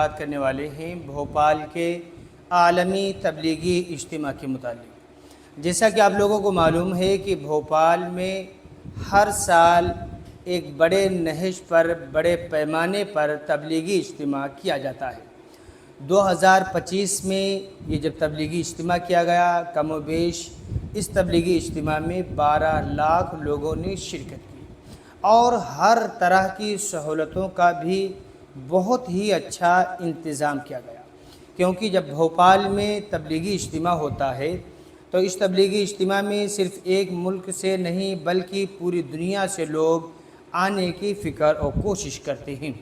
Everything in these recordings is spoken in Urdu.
بات کرنے والے ہیں بھوپال کے عالمی تبلیغی اجتماع کے متعلق۔ جیسا کہ آپ لوگوں کو معلوم ہے کہ بھوپال میں ہر سال ایک بڑے نہج پر بڑے پیمانے پر تبلیغی اجتماع کیا جاتا ہے۔ 2025 میں یہ جب تبلیغی اجتماع کیا گیا، کم و بیش اس تبلیغی اجتماع میں 12 لاکھ لوگوں نے شرکت کی اور ہر طرح کی سہولتوں کا بھی بہت ہی اچھا انتظام کیا گیا، کیونکہ جب بھوپال میں تبلیغی اجتماع ہوتا ہے تو اس تبلیغی اجتماع میں صرف ایک ملک سے نہیں بلکہ پوری دنیا سے لوگ آنے کی فکر اور کوشش کرتے ہیں۔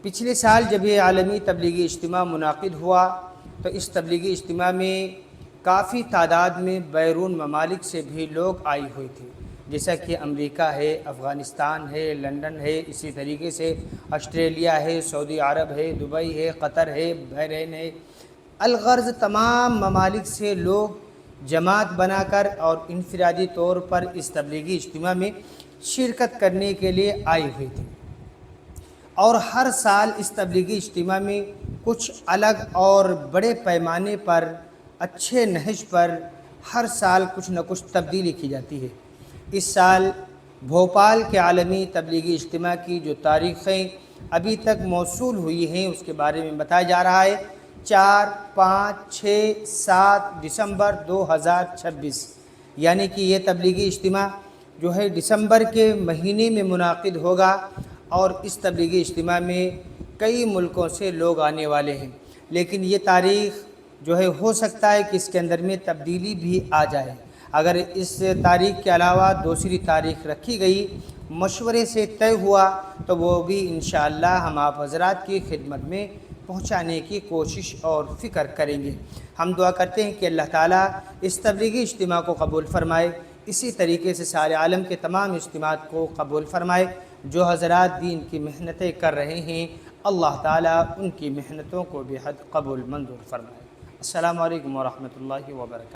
پچھلے سال جب یہ عالمی تبلیغی اجتماع منعقد ہوا تو اس تبلیغی اجتماع میں کافی تعداد میں بیرون ممالک سے بھی لوگ آئے ہوئے تھے، جیسا کہ امریکہ ہے، افغانستان ہے، لندن ہے، اسی طریقے سے آسٹریلیا ہے، سعودی عرب ہے، دبئی ہے، قطر ہے، بحرین ہے۔ الغرض تمام ممالک سے لوگ جماعت بنا کر اور انفرادی طور پر اس تبلیغی اجتماع میں شرکت کرنے کے لیے آئے ہوئے تھے، اور ہر سال اس تبلیغی اجتماع میں کچھ الگ اور بڑے پیمانے پر اچھے نہج پر ہر سال کچھ نہ کچھ تبدیلی کی جاتی ہے۔ اس سال بھوپال کے عالمی تبلیغی اجتماع کی جو تاریخیں ابھی تک موصول ہوئی ہیں اس کے بارے میں بتایا جا رہا ہے۔ 4، 5، 6، 7 دسمبر 2026 یعنی کہ یہ تبلیغی اجتماع جو ہے دسمبر کے مہینے میں منعقد ہوگا، اور اس تبلیغی اجتماع میں کئی ملکوں سے لوگ آنے والے ہیں، لیکن یہ تاریخ جو ہے ہو سکتا ہے کہ اس کے اندر میں تبدیلی بھی آ جائے۔ اگر اس تاریخ کے علاوہ دوسری تاریخ رکھی گئی، مشورے سے طے ہوا، تو وہ بھی انشاءاللہ ہم آپ حضرات کی خدمت میں پہنچانے کی کوشش اور فکر کریں گے۔ ہم دعا کرتے ہیں کہ اللہ تعالیٰ اس تبلیغی اجتماع کو قبول فرمائے، اسی طریقے سے سارے عالم کے تمام اجتماعات کو قبول فرمائے۔ جو حضرات دین کی محنتیں کر رہے ہیں، اللہ تعالیٰ ان کی محنتوں کو بے حد قبول منظور فرمائے۔ السلام علیکم ورحمۃ اللہ وبرکاتہ۔